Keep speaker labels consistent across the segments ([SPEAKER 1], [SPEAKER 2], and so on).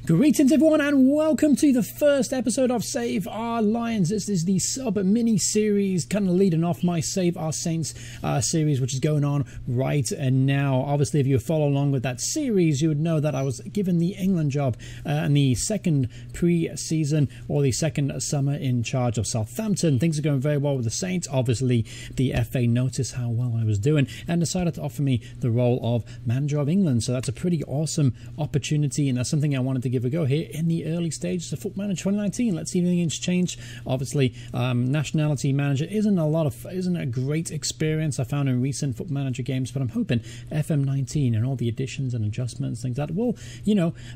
[SPEAKER 1] Greetings everyone and welcome to the first episode of Save Our Lions. This is the sub-mini series kind of leading off my Save Our Saints series, which is going on right now. Obviously, if you follow along with that series, you would know that I was given the England job in the second pre-season or the second summer in charge of Southampton. Things are going very well with the Saints. Obviously, the FA noticed how well I was doing and decided to offer me the role of manager of England. So that's a pretty awesome opportunity, and that's something I wanted to give a go here in the early stages of Football Manager 2019. Let's see if anything's changed. Obviously, nationality manager isn't a great experience I found in recent Football Manager games, but I'm hoping FM19 and all the additions and adjustments, things that will,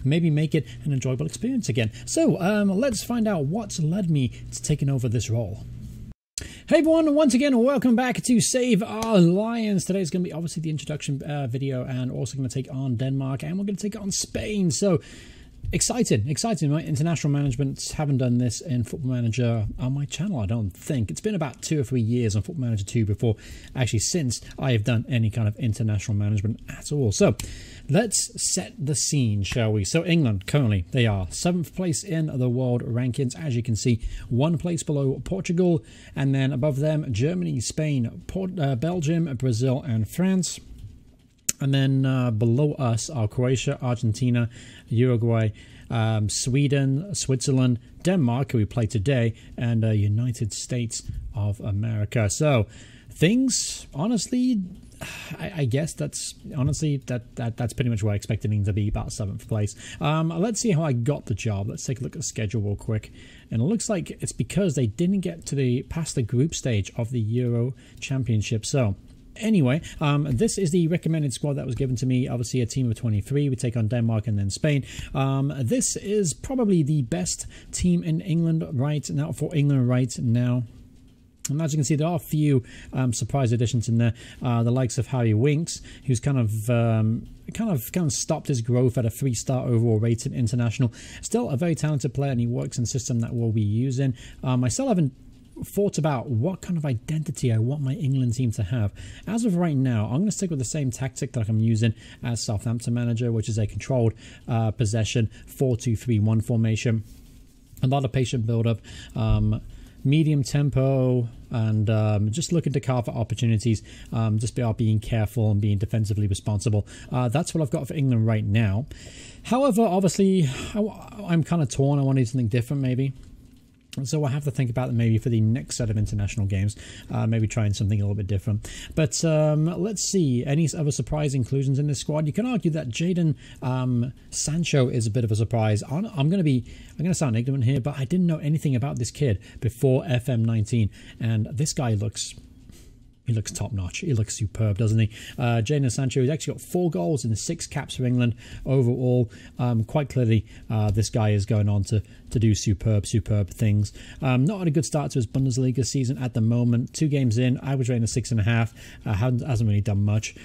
[SPEAKER 1] maybe make it an enjoyable experience again. So let's find out what's led me to taking over this role. Hey everyone, once again, welcome back to Save Our Lions. Today's going to be obviously the introduction video, and also going to take on Denmark, and we're going to take on Spain. So exciting, right? International management. Haven't done this in Football Manager on my channel, I don't think. It's been about 2 or 3 years on Football Manager 2 before, actually, since I have done any kind of international management at all. So let's set the scene, shall we? So England, currently, they are 7th place in the world rankings. As you can see, 1 place below Portugal, and then above them, Germany, Spain, Belgium, Brazil, and France. And then below us are Croatia, Argentina, Uruguay, Sweden, Switzerland, Denmark, who we play today, and United States of America. So things, honestly, I guess that's pretty much where I expected it to be, about 7th place. Let's see how I got the job. Let's take a look at the schedule real quick. And it looks like it's because they didn't get to past the group stage of the Euro Championship. So anyway, this is the recommended squad that was given to me. Obviously, a team of 23. We take on Denmark and then Spain. This is probably the best team in England right now, for England right now. And as you can see, there are a few surprise additions in there. The likes of Harry Winks, who's kind of stopped his growth at a 3-star overall rating international. Still a very talented player, and he works in a system that we'll be using. I still haven't thought about what kind of identity I want my England team to have. As of right now, I'm going to stick with the same tactic that I'm using as Southampton manager, which is a controlled possession 4-2-3-1 formation. A lot of patient build-up, medium tempo, and just looking to carve out opportunities, just being careful and being defensively responsible. That's what I've got for England right now. However, obviously, I'm kind of torn. I want to do something different, maybe. So I have to think about it maybe for the next set of international games, maybe trying something a little bit different. But let's see, any other surprise inclusions in this squad? You can argue that Jadon Sancho is a bit of a surprise. I'm going to sound ignorant here, but I didn't know anything about this kid before FM19, and this guy looks top-notch. He looks superb, doesn't he? Jadon Sancho has actually got 4 goals and 6 caps for England overall. Quite clearly, this guy is going on to do superb things. Not had a good start to his Bundesliga season at the moment. 2 games in, average rating of 6.5. Hasn't really done much.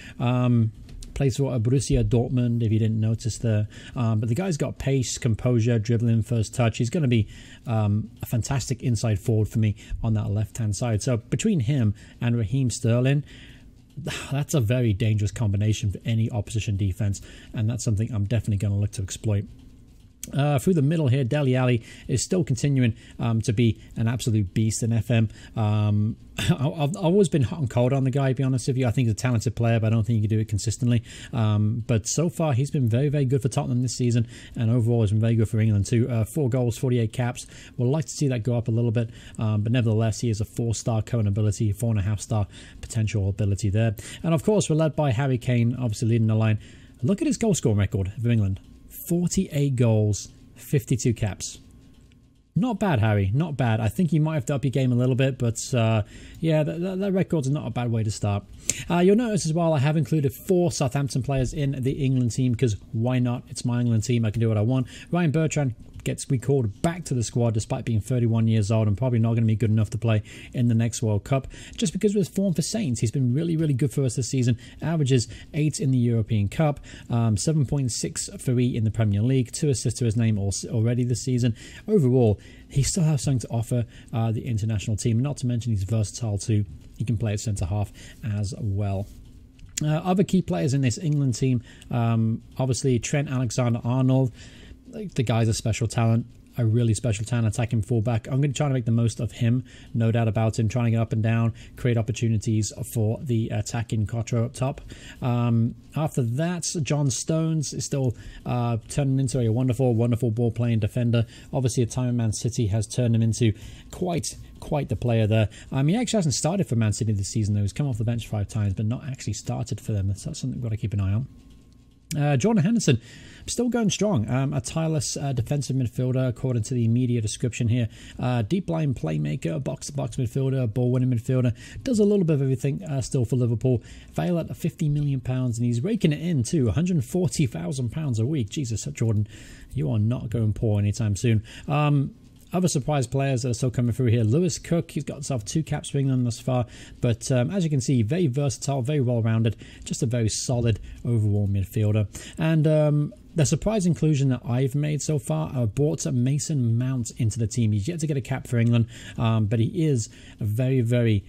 [SPEAKER 1] Plays for Borussia Dortmund, if you didn't notice there. But the guy's got pace, composure, dribbling, first touch. He's going to be a fantastic inside forward for me on that left-hand side. So between him and Raheem Sterling, that's a very dangerous combination for any opposition defense, and that's something I'm definitely going to look to exploit. Through the middle here, Dele Alli is still continuing to be an absolute beast in FM. I've always been hot and cold on the guy, to be honest with you. I think he's a talented player, but I don't think he can do it consistently. But so far, he's been very, very good for Tottenham this season, and overall has been very good for England too. 4 goals, 48 caps. We'd like to see that go up a little bit, but nevertheless, he is a 4-star current ability, 4.5-star potential ability there. And of course, we're led by Harry Kane, obviously leading the line. Look at his goal scoring record for England. 48 goals, 52 caps. Not bad, Harry. Not bad. I think you might have to up your game a little bit, but yeah, that record's not a bad way to start. You'll notice as well, I have included 4 Southampton players in the England team, because why not? It's my England team. I can do what I want. Ryan Bertrand gets recalled back to the squad despite being 31 years old and probably not going to be good enough to play in the next World Cup, just because of his form for Saints. He's been really, really good for us this season. Averages 8 in the European Cup, 7.6 for E in the Premier League, 2 assists to his name already this season. Overall, he still has something to offer the international team, not to mention he's versatile too. He can play at centre-half as well. Other key players in this England team, obviously Trent Alexander-Arnold. the guy's a special talent. A really special talent, attacking fullback. I'm going to try to make the most of him, no doubt about him, trying to get up and down, create opportunities for the attacking Cotro up top. After that, John Stones is still turning into a wonderful ball playing defender. Obviously, a time in Man City has turned him into quite the player there. He actually hasn't started for Man City this season though. He's come off the bench 5 times, but not actually started for them. That's something we've got to keep an eye on. Jordan Henderson, still going strong. A tireless defensive midfielder, according to the media description here. Deep line playmaker, box-to-box midfielder, ball-winning midfielder. Does a little bit of everything still for Liverpool. Valued at £50 million, and he's raking it in too. £140,000 a week. Jesus, Jordan, you are not going poor anytime soon. Other surprise players that are still coming through here. Lewis Cook, he's got himself 2 caps for England thus far. But as you can see, very versatile, very well-rounded. Just a very solid overall midfielder. And the surprise inclusion that I've made so far brought Mason Mount into the team. He's yet to get a cap for England, but he is a very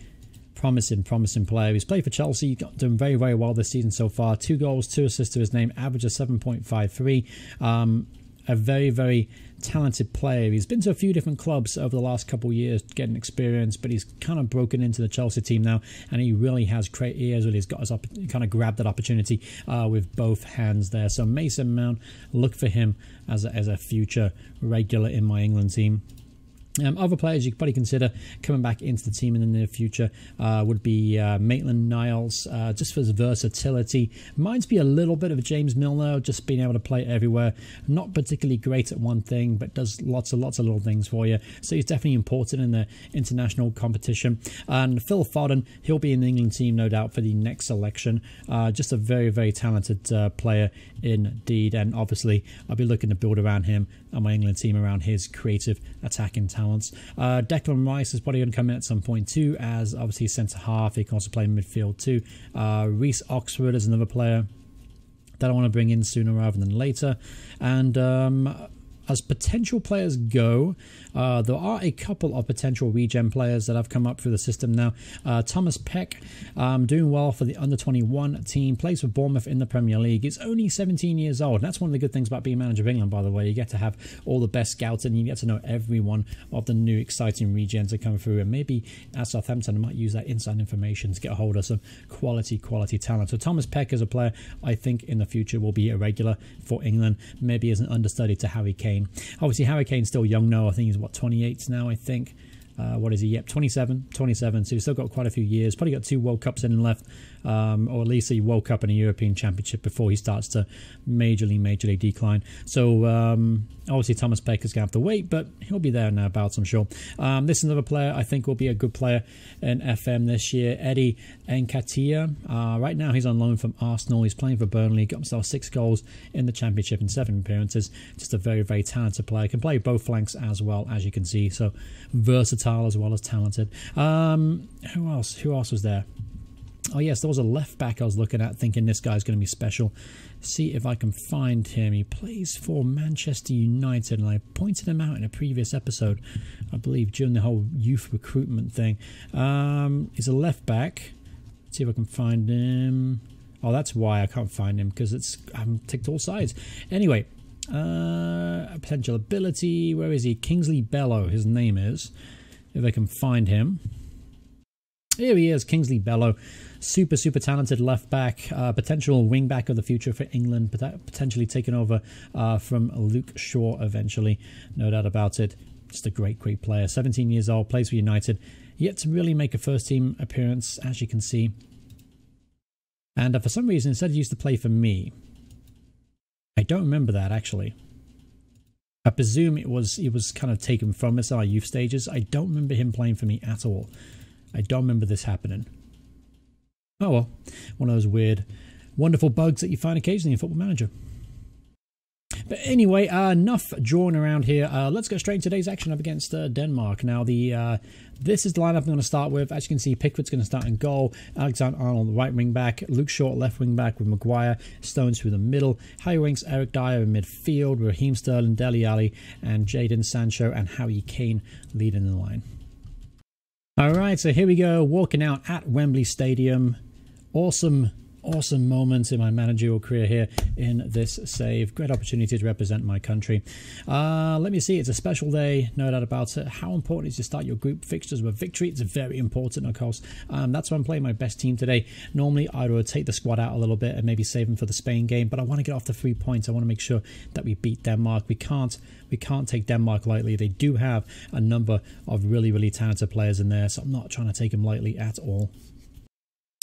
[SPEAKER 1] promising player. He's played for Chelsea, done very well this season so far. 2 goals, 2 assists to his name, average of 7.53. A very talented player. He's been to a few different clubs over the last couple of years getting experience, but he's kind of broken into the Chelsea team now, and he really has got his kind of grabbed that opportunity with both hands there. So Mason Mount, look for him as a future regular in my England team. Other players you could probably consider coming back into the team in the near future would be Maitland-Niles, just for his versatility. Reminds me a little bit of James Milner, just being able to play everywhere. Not particularly great at one thing, but does lots of little things for you. So he's definitely important in the international competition. And Phil Foden, he'll be in the England team, no doubt, for the next selection. Just a very talented player indeed. And obviously, I'll be looking to build around him and my England team around his creative attacking talent. Declan Rice is probably going to come in at some point too, as obviously centre half. He can also play midfield too. Reece Oxford is another player that I want to bring in sooner rather than later. And as potential players go, there are a couple of potential regen players that have come up through the system now. Thomas Peck, doing well for the under-21 team, plays for Bournemouth in the Premier League. He's only 17 years old. That's one of the good things about being manager of England, by the way. You get to have all the best scouts, and you get to know every one of the new exciting regens that come through. And maybe at Southampton, I might use that inside information to get a hold of some quality talent. So Thomas Peck is a player I think in the future will be a regular for England, maybe as an understudy to Harry Kane. Obviously, Harry Kane's still young now. I think he's, 28 now, I think. What is he? Yep, 27. So he's still got quite a few years. Probably got 2 World Cups in and left, or at least a World Cup and a European Championship before he starts to majorly decline. So obviously Thomas Peck is going to have to wait, but he'll be there in thereabouts, I'm sure. This is another player I think will be a good player in FM this year, Eddie Nketiah. Right now he's on loan from Arsenal. He's playing for Burnley, got himself 6 goals in the Championship in 7 appearances. Just a very talented player. Can play both flanks as well, as you can see. So versatile as well as talented. Who else was there? Oh yes, there was a left back I was looking at thinking this guy's going to be special. See if I can find him. He plays for Manchester United, and I pointed him out in a previous episode, I believe, during the whole youth recruitment thing. He's a left back. Let's see if I can find him. Oh, that's why I can't find him, because I'm ticked all sides. Anyway, potential ability. Where is he? Kingsley Bello, his name is. If I can find him. Here he is, Kingsley Bello. Super talented left back, potential wing back of the future for England, potentially taking over from Luke Shaw eventually, no doubt about it. Just a great player. 17 years old, plays for United, yet to really make a first team appearance, as you can see. And for some reason, instead he used to play for me. I don't remember that actually. I presume he was kind of taken from us in our youth stages. I don't remember him playing for me at all. I don't remember this happening. Oh well, one of those weird, wonderful bugs that you find occasionally in Football Manager. But anyway, enough drawing around here. Let's go straight into today's action up against Denmark. Now, this is the lineup I'm going to start with. As you can see, Pickford's going to start in goal. Alexander-Arnold, right wing back. Luke Shaw, left wing back with Maguire. Stones through the middle. Harry Winks, Eric Dyer in midfield. Raheem Sterling, Dele Alli, and Jadon Sancho and Harry Kane leading the line. All right, so here we go. Walking out at Wembley Stadium. Awesome awesome moment in my managerial career here in this save. Great opportunity to represent my country. Let me see. It's a special day, no doubt about it. How important is to start your group fixtures with victory? It's very important, of course. That's why I'm playing my best team today. Normally, I'd rotate the squad out a little bit and maybe save them for the Spain game, but I want to get off the 3 points. I want to make sure that we beat Denmark. We can't take Denmark lightly. They do have a number of really, really talented players in there, so I'm not trying to take them lightly at all.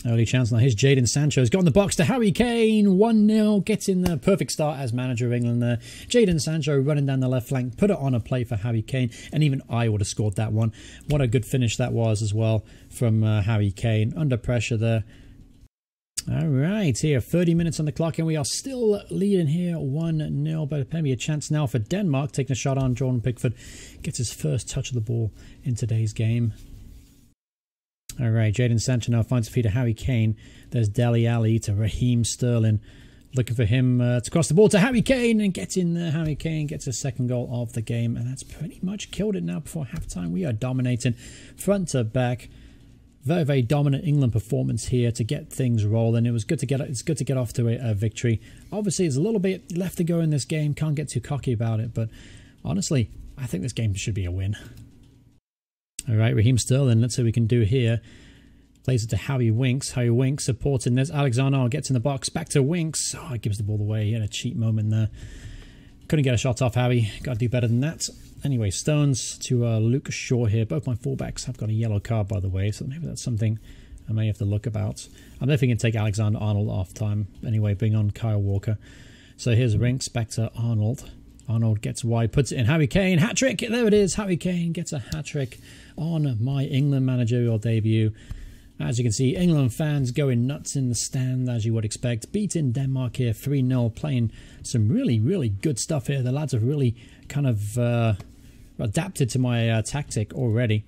[SPEAKER 1] Early chance now. Here's Jadon Sancho. He's got in the box to Harry Kane. 1-0. Gets in the perfect start as manager of England there. Jadon Sancho running down the left flank. Put it on a play for Harry Kane. And even I would have scored that one. What a good finish that was as well from Harry Kane. Under pressure there. All right, here 30 minutes on the clock and we are still leading here 1-0, but maybe a chance now for Denmark. Taking a shot on Jordan Pickford. Gets his first touch of the ball in today's game. All right, Jadon Sancho now finds a feed to Harry Kane. There's Dele Alli to Raheem Sterling. Looking for him to cross the ball to Harry Kane and gets in there. Harry Kane gets his second goal of the game, and that's pretty much killed it now before halftime. We are dominating front to back. Very, very dominant England performance here to get things rolling. It's good to get off to a victory. Obviously, there's a little bit left to go in this game. Can't get too cocky about it, but honestly, I think this game should be a win. All right, Raheem Sterling, let's see what we can do here. Plays it to Harry Winks. Harry Winks supporting this. Alexander gets in the box. Back to Winks. Oh, gives the ball away. He had a cheap moment there. Couldn't get a shot off Harry. Got to do better than that. Anyway, Stones to Luke Shaw here. Both my fullbacks have got a yellow card, by the way, so maybe that's something I may have to look about. I'm definitely going to take Alexander-Arnold off time. Anyway, bring on Kyle Walker. So here's Winks. Back to Arnold. Arnold gets wide, puts it in. Harry Kane, hat-trick. There it is. Harry Kane gets a hat-trick on my England managerial debut. As you can see, England fans going nuts in the stand, as you would expect. Beating Denmark here 3-0, playing some really, really good stuff here. The lads have really kind of adapted to my tactic already.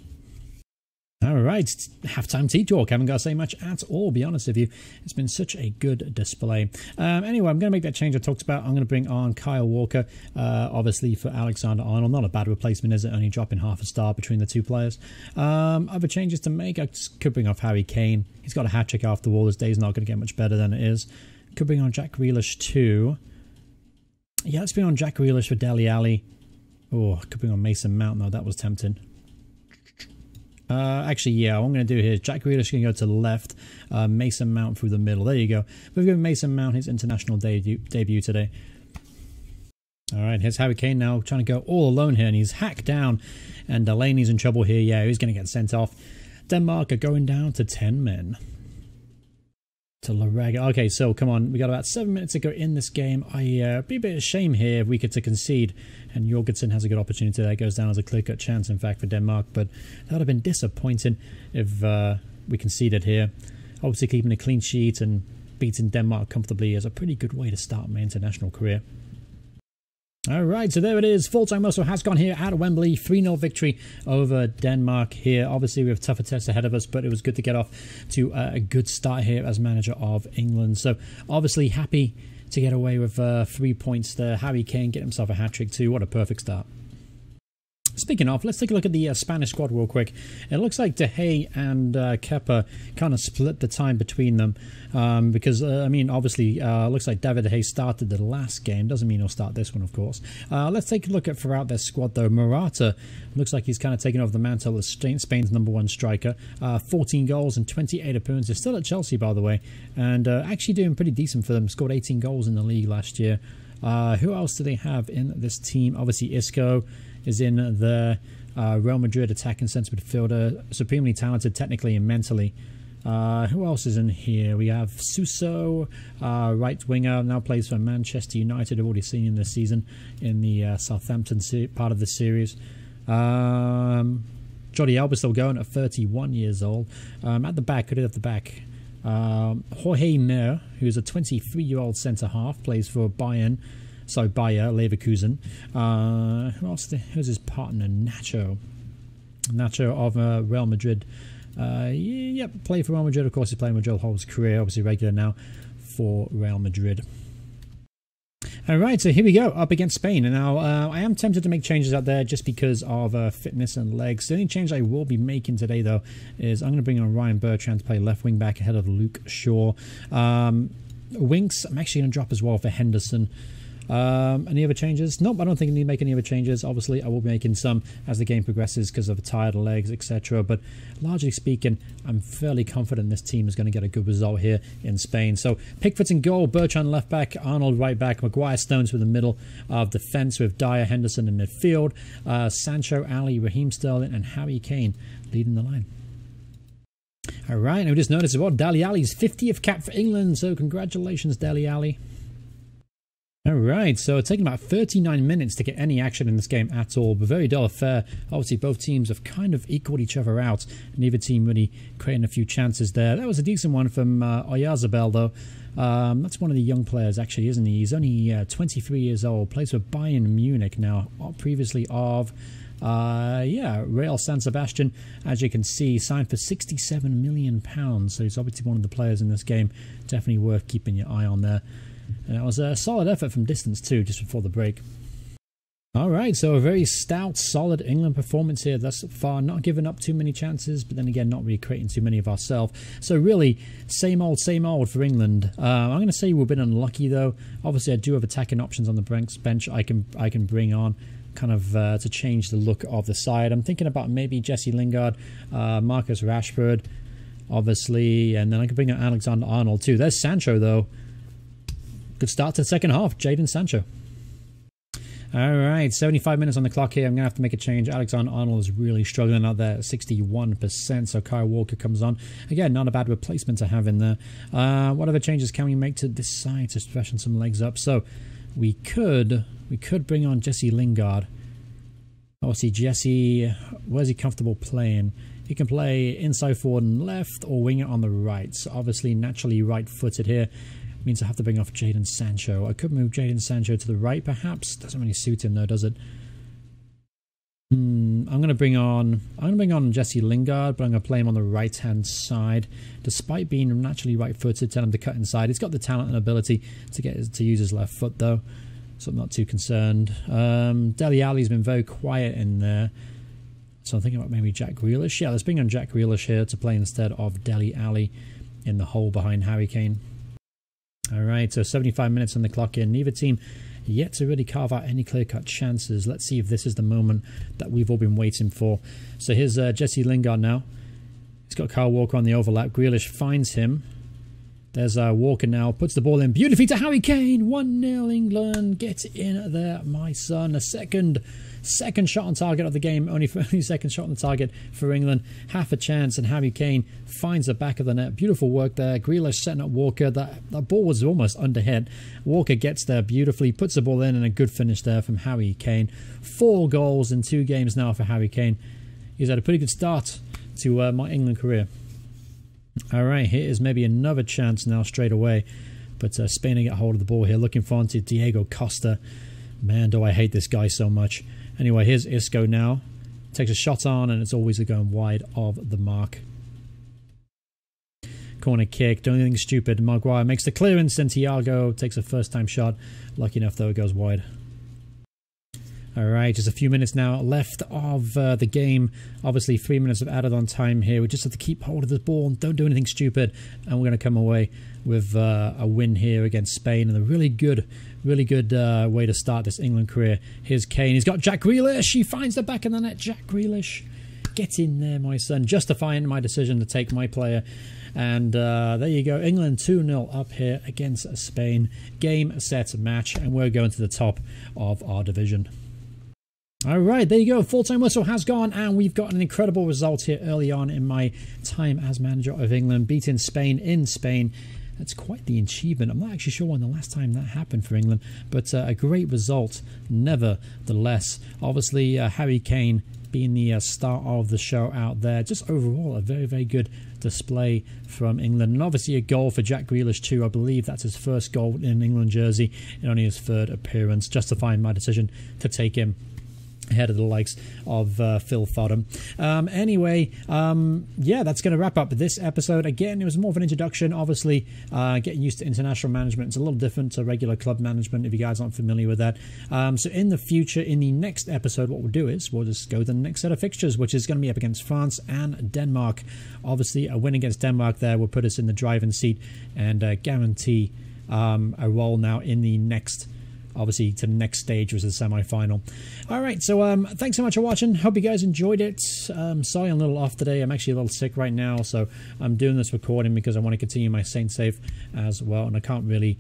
[SPEAKER 1] All right, halftime tea talk. Haven't got to say much at all, be honest with you. It's been such a good display. Anyway, I'm going to make that change I talked about. I'm going to bring on Kyle Walker, obviously for Alexander-Arnold. Not a bad replacement, is it? Only dropping half a star between the two players. Other changes to make. I could bring off Harry Kane. He's got a hat-trick after all. This day's not going to get much better than it is. Could bring on Jack Grealish too. Yeah, let's bring on Jack Grealish for Dele Alli. Oh, could bring on Mason Mount. No, that was tempting. Actually, yeah, what I'm going to do here is Jack Grealish can go to the left, Mason Mount through the middle. There you go. We've given Mason Mount his international debut today. All right, here's Harry Kane now trying to go all alone here, and he's hacked down, and Delaney's in trouble here. Yeah, he's going to get sent off. Denmark are going down to 10 men. To Larega. Okay, so come on. We got about 7 minutes to go in this game. It'd be a bit of a shame here if we get to concede. And Jorgensen has a good opportunity. That goes down as a clear-cut chance, in fact, for Denmark. But that would have been disappointing if we conceded here. Obviously, keeping a clean sheet and beating Denmark comfortably is a pretty good way to start my international career. All right, so there it is. Full-time whistle has gone here at Wembley. 3-0 victory over Denmark here. Obviously, we have tougher tests ahead of us, but it was good to get off to a good start here as manager of England. So, obviously, happy to get away with 3 points there. Harry Kane get himself a hat-trick too. What a perfect start. Speaking of, let's take a look at the Spanish squad real quick. It looks like De Gea and Kepa kind of split the time between them because, I mean, obviously, looks like David De Gea started the last game. Doesn't mean he'll start this one, of course. Let's take a look at throughout their squad, though. Morata looks like he's kind of taken over the mantle as Spain's #1 striker. 14 goals and 28 appearances. Still at Chelsea, by the way, and actually doing pretty decent for them. Scored 18 goals in the league last year. Who else do they have in this team? Obviously, Isco is in the Real Madrid attacking centre midfielder, supremely talented technically and mentally. Who else is in here? We have Suso, right winger, now plays for Manchester United. I've already seen him this season in the Southampton part of the series. Jordi Alba still going at 31 years old. At the back, who did at the back? Jorge Mir, who's a 23-year-old centre-half, plays for Bayern. So Bayer Leverkusen. Who else? Who's his partner? Nacho of Real Madrid. Yep, played for Real Madrid. Of course, he's playing Madrid whole his career. Obviously, regular now for Real Madrid. All right, so here we go, up against Spain. And now I am tempted to make changes out there just because of fitness and legs. The only change I will be making today, though, is I'm going to bring on Ryan Bertrand to play left wing back ahead of Luke Shaw. Winks, I'm actually going to drop as well for Henderson. Any other changes? Nope, I don't think I need to make any other changes. Obviously, I will be making some as the game progresses because of tired legs, etc. But largely speaking, I'm fairly confident this team is going to get a good result here in Spain. So Pickford in goal, Bertrand left back, Arnold right back, Maguire, Stones with the middle of defence with Dyer, Henderson in midfield, Sancho, Ali, Raheem Sterling and Harry Kane leading the line. All right, and we just noticed as well, Dele Alli's 50th cap for England. So congratulations, Dele Alli. Alright, so it's taken about 39 minutes to get any action in this game at all, but very dull affair. Obviously, both teams have kind of equaled each other out. Neither team really creating a few chances there. That was a decent one from Oyarzabal, though. That's one of the young players, actually, isn't he? He's only 23 years old, plays for Bayern Munich now, previously of... Real San Sebastian, as you can see, signed for £67 million. So he's obviously one of the players in this game. Definitely worth keeping your eye on there. And it was a solid effort from distance too, just before the break. Alright, so a very stout, solid England performance here thus far. Not giving up too many chances, but then again, not really creating too many of ourselves. So really, same old for England. I'm going to say we've been unlucky though. Obviously, I do have attacking options on the bench I can bring on kind of to change the look of the side. I'm thinking about maybe Jesse Lingard, Marcus Rashford, obviously, and then I could bring on Alexander-Arnold too. There's Sancho though. Good start to the second half, Jadon Sancho. Alright, 75 minutes on the clock here. I'm going to have to make a change. Alexander-Arnold is really struggling out there at 61%, so Kyle Walker comes on. Again, not a bad replacement to have in there. What other changes can we make to this side to freshen some legs up? So, we could bring on Jesse Lingard. Obviously, Jesse, where's he comfortable playing? He can play inside forward and left or wing it on the right. So, obviously, naturally right-footed here. Means I have to bring off Jadon Sancho. I could move Jadon Sancho to the right, perhaps. Doesn't really suit him, though, does it? I'm going to bring on Jesse Lingard, but I'm going to play him on the right-hand side. Despite being naturally right-footed, tell him to cut inside. He's got the talent and ability to use his left foot, though, so I'm not too concerned. Dele Alli's been very quiet in there, so I'm thinking about maybe Jack Grealish. Yeah, let's bring on Jack Grealish here to play instead of Dele Alli in the hole behind Harry Kane. Alright, so 75 minutes on the clock here. Neither team yet to really carve out any clear-cut chances. Let's see if this is the moment that we've all been waiting for. So here's Jesse Lingard now. He's got Kyle Walker on the overlap. Grealish finds him. There's Walker now. Puts the ball in beautifully to Harry Kane. 1-0 England. Get in there, my son. A second shot on target of the game. Only second shot on the target for England. Half a chance, and Harry Kane finds the back of the net. Beautiful work there. Grealish setting up Walker. That ball was almost underhit. Walker gets there beautifully, puts the ball in, and a good finish there from Harry Kane. 4 goals in 2 games now for Harry Kane. He's had a pretty good start to my England career. Alright, here is maybe another chance now straight away. But Spain get hold of the ball here. Looking forward to Diego Costa. Man, do I hate this guy so much. Anyway, here's Isco now. Takes a shot on, and it's always going wide of the mark. Corner kick. Don't do anything stupid. Maguire makes the clearance, and Thiago takes a first-time shot. Lucky enough, though, it goes wide. Alright, just a few minutes now left of the game. Obviously, 3 minutes of added on time here. We just have to keep hold of the ball and don't do anything stupid. And we're going to come away with a win here against Spain. And a really good way to start this England career. Here's Kane. He's got Jack Grealish. He finds the back of the net. Jack Grealish. Get in there, my son. Justifying my decision to take my player. And there you go. England 2-0 up here against Spain. Game, set, match. And we're going to the top of our division. Alright, there you go. Full-time whistle has gone, and we've got an incredible result here early on in my time as manager of England, beating Spain in Spain. That's quite the achievement. I'm not actually sure when the last time that happened for England, but a great result nevertheless. Obviously, Harry Kane being the star of the show out there. Just overall, a very, very good display from England. And obviously a goal for Jack Grealish too. I believe that's his first goal in an England jersey and only his 3rd appearance, justifying my decision to take him. ahead of the likes of Phil Fodham. Anyway, yeah, that's going to wrap up this episode. Again, it was more of an introduction. Obviously, getting used to international management. It's a little different to regular club management if you guys aren't familiar with that. So in the future, in the next episode, what we'll do is we'll just go to the next set of fixtures, which is going to be up against France and Denmark. Obviously, a win against Denmark there will put us in the driving seat and guarantee a role now in the next, obviously, to the next stage, was the semi-final. All right, so thanks so much for watching. Hope you guys enjoyed it. Sorry I'm a little off today. I'm actually a little sick right now, so I'm doing this recording because I want to continue my Saints save as well, and I can't really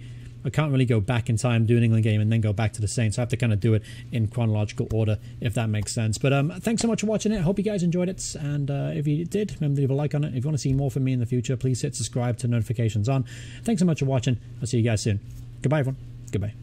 [SPEAKER 1] go back in time, do an England game, and then go back to the Saints. I have to kind of do it in chronological order, if that makes sense. But thanks so much for watching it. I hope you guys enjoyed it, and if you did, remember to leave a like on it. If you want to see more from me in the future, please hit subscribe, turn notifications on. Thanks so much for watching. I'll see you guys soon. Goodbye, everyone. Goodbye.